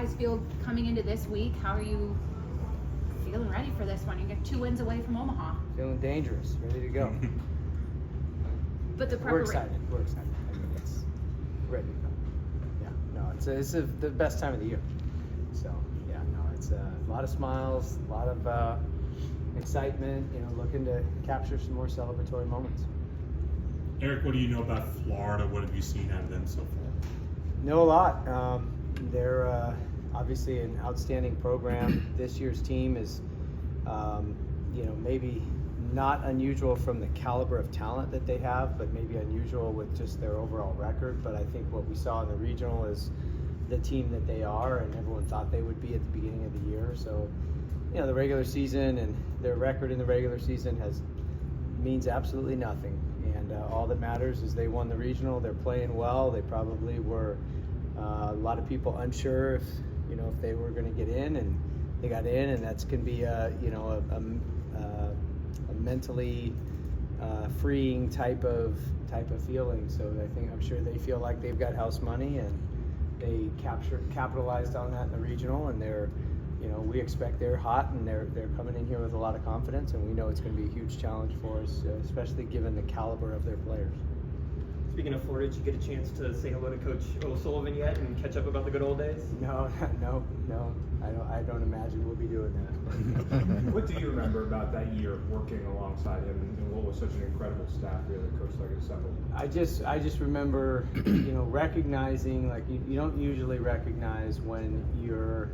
guys feel coming into this week? How are you feeling ready for this one? You get 2 wins away from Omaha. Feeling dangerous, ready to go. But the We're preparation. excited. I mean, it's ready to go. Yeah, no, it's the best time of the year. So yeah, no, it's a lot of smiles, a lot of excitement. Looking to capture some more celebratory moments. Erik, what do you know about Florida? What have you seen out of them so far? Know a lot. They're obviously an outstanding program. This year's team is, maybe not unusual from the caliber of talent that they have, but maybe unusual with just their overall record. But I think what we saw in the regional is the team that they are, and everyone thought they would be at the beginning of the year. So, the regular season and their record in the regular season means absolutely nothing. And all that matters is they won the regional. They're playing well. They probably were a lot of people unsure if they were going to get in, and they got in, and that's going to be a mentally freeing type of feeling. So I'm sure they feel like they've got house money, and they capitalized on that in the regional, and we expect they're hot, and they're coming in here with a lot of confidence, and we know it's going to be a huge challenge for us, especially given the caliber of their players. Speaking of Florida, did you get a chance to say hello to Coach O'Sullivan yet and catch up about the good old days? No. I don't imagine we'll be doing that. What do you remember about that year working alongside him, and what was such an incredible staff here that Coach Leggett assembled? I just remember, recognizing, like, you don't usually recognize when you're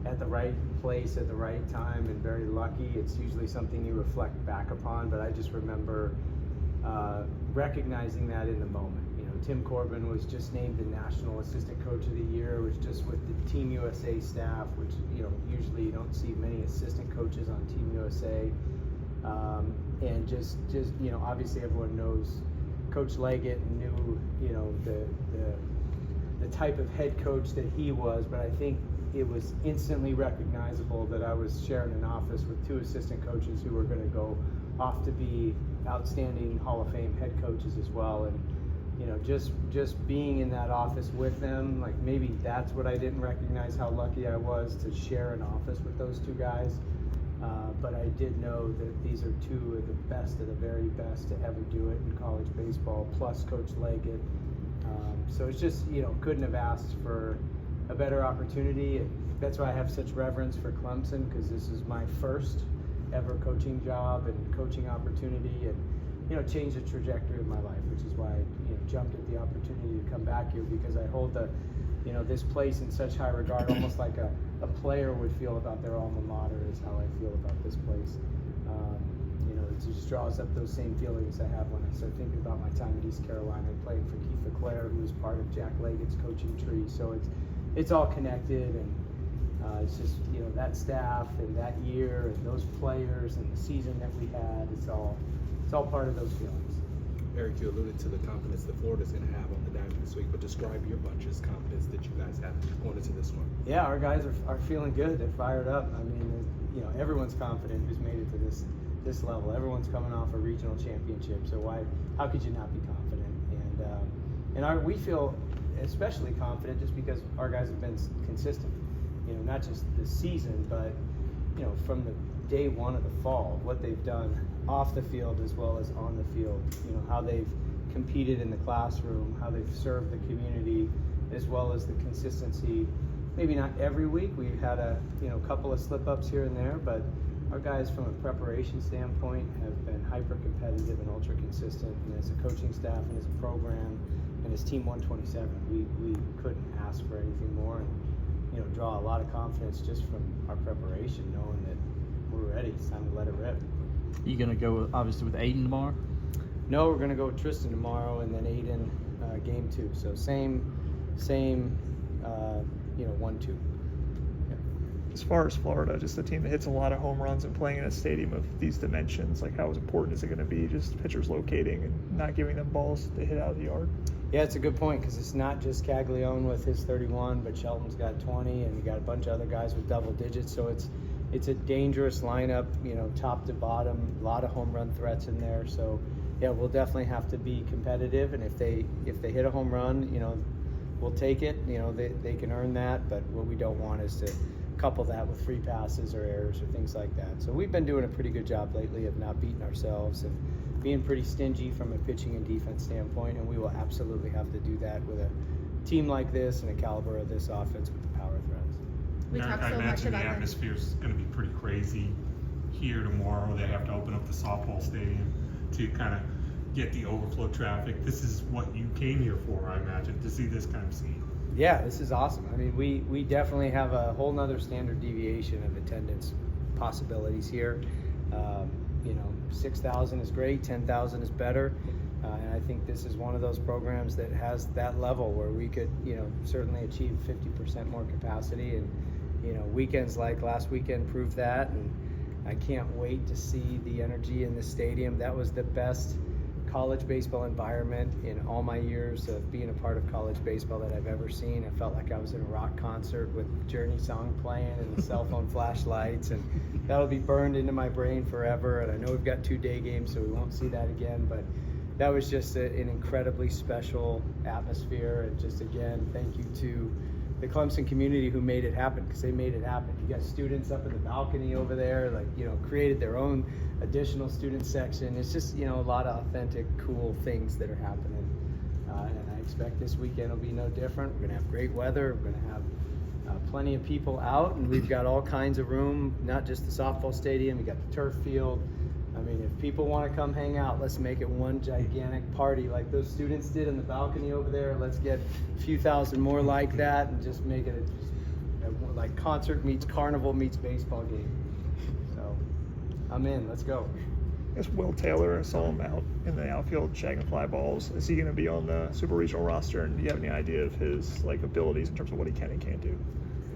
at the right place at the right time and very lucky. It's usually something you reflect back upon, but I just remember recognizing that in the moment. Tim Corbin was just named the National Assistant Coach of the Year, was just with the Team USA staff, which usually you don't see many assistant coaches on Team USA. And just obviously everyone knows Coach Leggett and knew the type of head coach that he was, but I think it was instantly recognizable that I was sharing an office with 2 assistant coaches who were going to go off to be outstanding Hall of Fame head coaches as well. And just being in that office with them, like, maybe that's what I didn't recognize, how lucky I was to share an office with those 2 guys. But I did know that these are 2 of the best of the very best to ever do it in college baseball, plus Coach Leggett. So it's just, couldn't have asked for a better opportunity. That's why I have such reverence for Clemson, because this is my first ever coaching job and coaching opportunity, and changed the trajectory of my life, which is why I jumped at the opportunity to come back here, because I hold this place in such high regard, almost like a player would feel about their alma mater is how I feel about this place. It just draws up those same feelings I have when I start thinking about my time at East Carolina, playing for Keith LeClaire, who was part of Jack Leggett's coaching tree. So it's all connected, and it's just that staff and that year and those players and the season that we had. It's all part of those feelings. Erik, you alluded to the confidence that Florida's going to have on the diamond this week, but describe your bunch's confidence that you guys have going into this one. Yeah, our guys are feeling good. They're fired up. I mean, everyone's confident who's made it to this level. Everyone's coming off a regional championship, so how could you not be confident? And we feel especially confident just because our guys have been consistent. Not just this season, but from the day one of the fall, what they've done off the field as well as on the field. How they've competed in the classroom, how they've served the community, as well as the consistency. Maybe not every week. We've had a couple of slip-ups here and there, but our guys from a preparation standpoint have been hyper competitive and ultra consistent. And as a coaching staff and as a program and as Team 127, we couldn't ask for anything more, and draw a lot of confidence just from our preparation, knowing that we're ready. It's time to let it rip. You gonna go obviously with Aiden tomorrow? No, we're gonna go with Tristan tomorrow, and then Aiden game 2. So same 1-2. As far as Florida, just a team that hits a lot of home runs and playing in a stadium of these dimensions, like, how important is it going to be just pitchers locating and not giving them balls to hit out of the yard? Yeah, it's a good point, because it's not just Caglione with his 31, but Shelton's got 20, and you got a bunch of other guys with double digits. So it's a dangerous lineup, top to bottom, a lot of home run threats in there. So yeah, we'll definitely have to be competitive, and if they hit a home run, we'll take it. You know, they can earn that, but what we don't want is to couple that with free passes or errors or things like that. So we've been doing a pretty good job lately of not beating ourselves and being pretty stingy from a pitching and defense standpoint, and we will absolutely have to do that with a team like this and a caliber of this offense with the power threats. We Eric, talked I so much imagine the about them. atmosphere is going to be pretty crazy here tomorrow. They have to open up the softball stadium to kind of get the overflow traffic. This is what you came here for, I imagine, to see this kind of scene. Yeah, this is awesome. I mean, we definitely have a whole nother standard deviation of attendance possibilities here. You know, 6,000 is great, 10,000 is better. And I think this is one of those programs that has that level where we could, you know, certainly achieve 50% more capacity. And, you know, weekends like last weekend proved that. And I can't wait to see the energy in the stadium. That was the best college baseball environment in all my years of being a part of college baseball that I've ever seen. I felt like I was in a rock concert with Journey song playing and the cell phone flashlights, and that'll be burned into my brain forever. And I know we've got 2 day games, so we won't see that again, but that was just an incredibly special atmosphere. And just again, thank you to the Clemson community who made it happen, because they made it happen. You got students up in the balcony over there, like, you know, created their own additional student section. It's just, you know, a lot of authentic, cool things that are happening. And I expect this weekend will be no different. We're gonna have great weather. We're gonna have plenty of people out, and we've got all kinds of room, not just the softball stadium, we got the turf field. I mean, if people want to come hang out, let's make it one gigantic party like those students did in the balcony over there. Let's get a few thousand more like that and just make it like concert meets carnival meets baseball game. So I'm in. Let's go. I guess Will Taylor, I saw him out in the outfield shagging fly balls. Is he going to be on the super regional roster? And do you have any idea of his abilities in terms of what he can and can't do?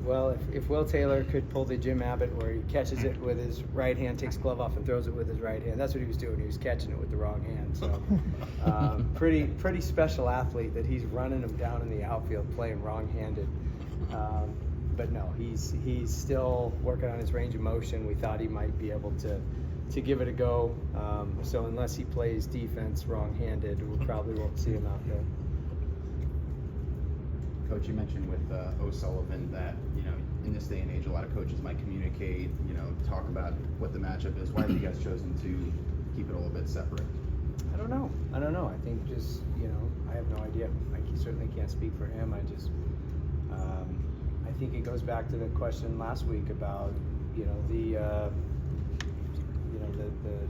Well, if Will Taylor could pull the Jim Abbott where he catches it with his right hand, takes glove off and throws it with his right hand, that's what he was doing. He was catching it with the wrong hand. So pretty special athlete that he's running him down in the outfield playing wrong-handed. But no, he's still working on his range of motion. We thought he might be able to give it a go. So unless he plays defense wrong-handed, we probably won't see him out there. Coach, you mentioned with O'Sullivan that, you know, in this day and age, a lot of coaches might communicate, you know, talk about what the matchup is. Why have you guys chosen to keep it a little bit separate? I don't know. I think just, you know, I have no idea. I certainly can't speak for him. I just, I think it goes back to the question last week about, you know, the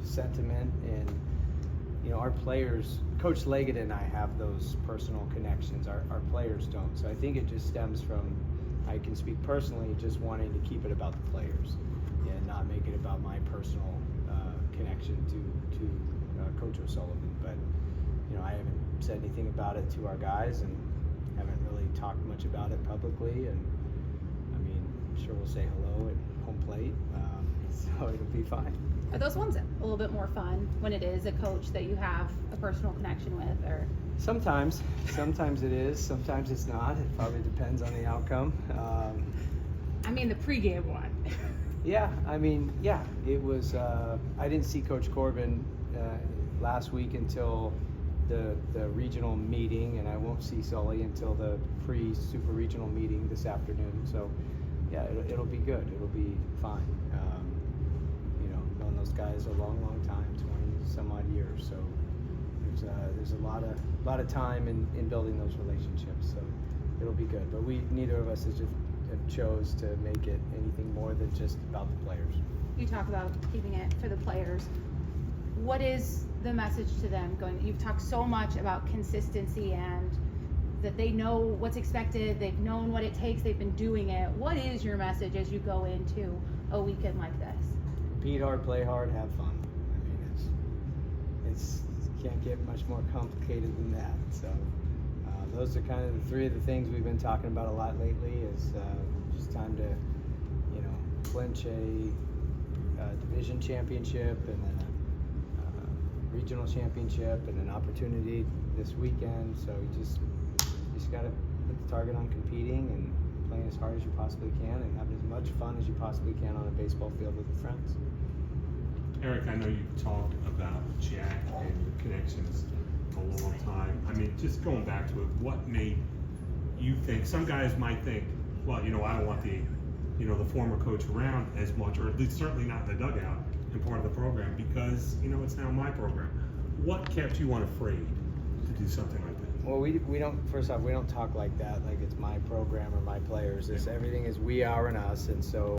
sentiment and, you know, our players. Coach Leggett and I have those personal connections. Our players don't. So I think it just stems from, I can speak personally, just wanting to keep it about the players and not make it about my personal connection to Coach O'Sullivan. But, you know, I haven't said anything about it to our guys and haven't really talked much about it publicly. And I mean, I'm sure we'll say hello at home plate, so it'll be fine. Are those ones a little bit more fun when it is a coach that you have a personal connection with, or? Sometimes it is. Sometimes it's not. It probably depends on the outcome. I mean, the pregame one. Yeah, I mean, yeah, it was. I didn't see Coach Corbin last week until the regional meeting, and I won't see Sully until the pre-super regional meeting this afternoon. So, yeah, it'll be good. It'll be fine. You know, known those guys a long time, 20 some odd years. So there's a lot of time in building those relationships. So it'll be good. But neither of us have chose to make it anything more than just about the players. You talk about keeping it for the players. What is the message to them going? You've talked so much about consistency and that they know what's expected, they've known what it takes, they've been doing it. What is your message as you go into a weekend like this? Compete hard, play hard, have fun. I mean, it's can't get much more complicated than that. So those are kind of the 3 of the things we've been talking about a lot lately. Is just time to, you know, clinch a division championship and then a regional championship and an opportunity this weekend. So you just got to put the target on competing and playing as hard as you possibly can and having as much fun as you possibly can on a baseball field with your friends. Eric, I know you talked about Jack and your connections a long time. I mean, just going back to it, what made you think, some guys might think, well, you know, I don't want the, you know, the former coach around as much, or at least certainly not in the dugout and part of the program, because, you know, it's now my program. What kept you unafraid to do something like that? Well, we don't, first off, we don't talk like that, like it's my program or my players. Everything is we, our, and us, and so